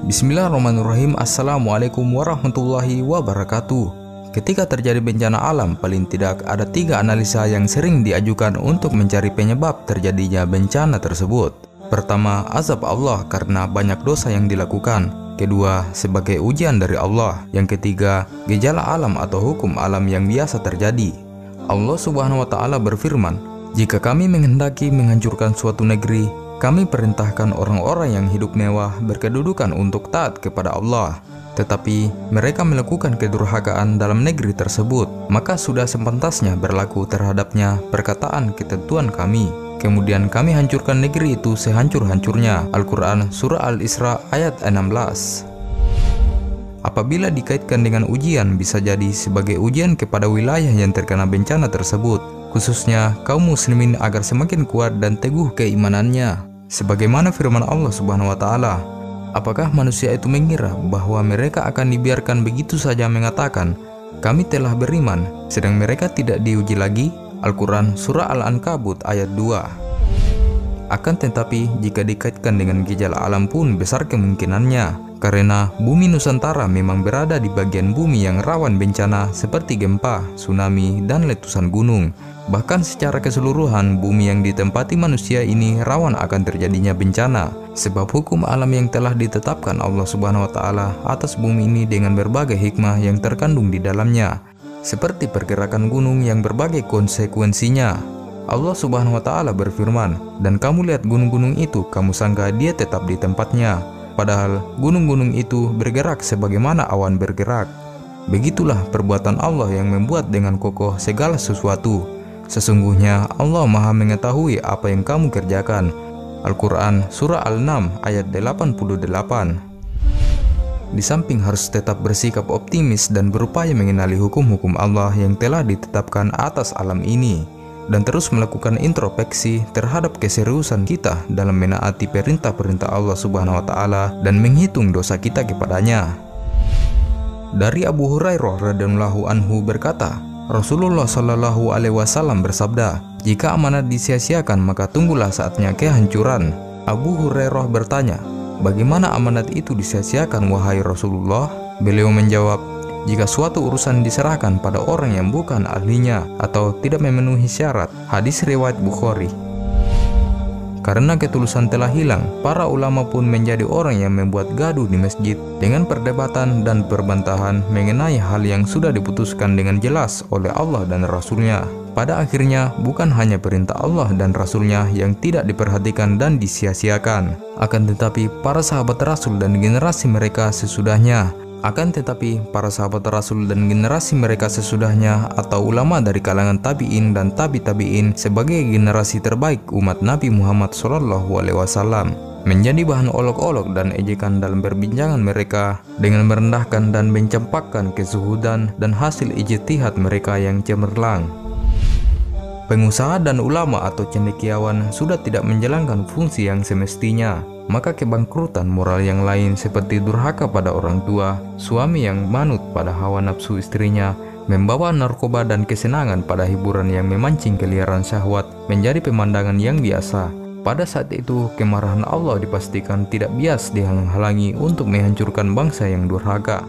Bismillahirrahmanirrahim. Assalamualaikum warahmatullahi wabarakatuh. Ketika terjadi bencana alam, paling tidak ada 3 analisa yang sering diajukan untuk mencari penyebab terjadinya bencana tersebut. Pertama, azab Allah karena banyak dosa yang dilakukan. Kedua, sebagai ujian dari Allah. Yang ketiga, gejala alam atau hukum alam yang biasa terjadi. Allah Subhanahu wa Ta'ala berfirman, "Jika kami menghendaki menghancurkan suatu negeri, kami perintahkan orang-orang yang hidup mewah berkedudukan untuk taat kepada Allah. Tetapi mereka melakukan kedurhakaan dalam negeri tersebut, maka sudah sepantasnya berlaku terhadapnya perkataan ketentuan kami. Kemudian kami hancurkan negeri itu sehancur-hancurnya." Al-Quran Surah Al-Isra ayat 16. Apabila dikaitkan dengan ujian, bisa jadi sebagai ujian kepada wilayah yang terkena bencana tersebut, khususnya kaum muslimin agar semakin kuat dan teguh keimanannya. Sebagaimana firman Allah Subhanahu wa Ta'ala, "Apakah manusia itu mengira bahwa mereka akan dibiarkan begitu saja mengatakan, 'Kami telah beriman,' sedang mereka tidak diuji lagi?" Al-Quran Surah Al-Ankabut ayat 2. Akan tetapi, jika dikaitkan dengan gejala alam pun besar kemungkinannya, karena bumi Nusantara memang berada di bagian bumi yang rawan bencana seperti gempa, tsunami, dan letusan gunung. Bahkan secara keseluruhan, bumi yang ditempati manusia ini rawan akan terjadinya bencana, sebab hukum alam yang telah ditetapkan Allah Subhanahu wa Ta'ala atas bumi ini dengan berbagai hikmah yang terkandung di dalamnya, seperti pergerakan gunung yang berbagai konsekuensinya. Allah Subhanahu wa Ta'ala berfirman, "Dan kamu lihat gunung-gunung itu, kamu sangka dia tetap di tempatnya, padahal gunung-gunung itu bergerak sebagaimana awan bergerak. Begitulah perbuatan Allah yang membuat dengan kokoh segala sesuatu. Sesungguhnya Allah Maha mengetahui apa yang kamu kerjakan." Al-Quran Surah Al-Naml ayat 88. Di samping harus tetap bersikap optimis dan berupaya mengenali hukum-hukum Allah yang telah ditetapkan atas alam ini, dan terus melakukan introspeksi terhadap keseriusan kita dalam menaati perintah-perintah Allah Subhanahu wa Ta'ala dan menghitung dosa kita kepadanya. Dari Abu Hurairah radhiyallahu anhu berkata, Rasulullah Shallallahu alaihi wasallam bersabda, "Jika amanat disia-siakan, maka tunggulah saatnya kehancuran." Abu Hurairah bertanya, "Bagaimana amanat itu disia-siakan, wahai Rasulullah?" Beliau menjawab, "Jika suatu urusan diserahkan pada orang yang bukan ahlinya atau tidak memenuhi syarat." Hadis riwayat Bukhari. Karena ketulusan telah hilang, para ulama pun menjadi orang yang membuat gaduh di masjid dengan perdebatan dan perbantahan mengenai hal yang sudah diputuskan dengan jelas oleh Allah dan Rasul-Nya. Pada akhirnya, bukan hanya perintah Allah dan Rasul-Nya yang tidak diperhatikan dan disia-siakan, akan tetapi para sahabat Rasul dan generasi mereka sesudahnya. Atau ulama dari kalangan tabi'in dan tabi-tabi'in sebagai generasi terbaik umat Nabi Muhammad SAW, menjadi bahan olok-olok dan ejekan dalam perbincangan mereka dengan merendahkan dan mencampakkan kezuhudan dan hasil ijtihad mereka yang cemerlang. Pengusaha dan ulama atau cendekiawan sudah tidak menjalankan fungsi yang semestinya, maka kebangkrutan moral yang lain seperti durhaka pada orang tua, suami yang manut pada hawa nafsu istrinya, membawa narkoba dan kesenangan pada hiburan yang memancing keliaran syahwat menjadi pemandangan yang biasa. Pada saat itu, kemarahan Allah dipastikan tidak bias dihalang-halangi untuk menghancurkan bangsa yang durhaka.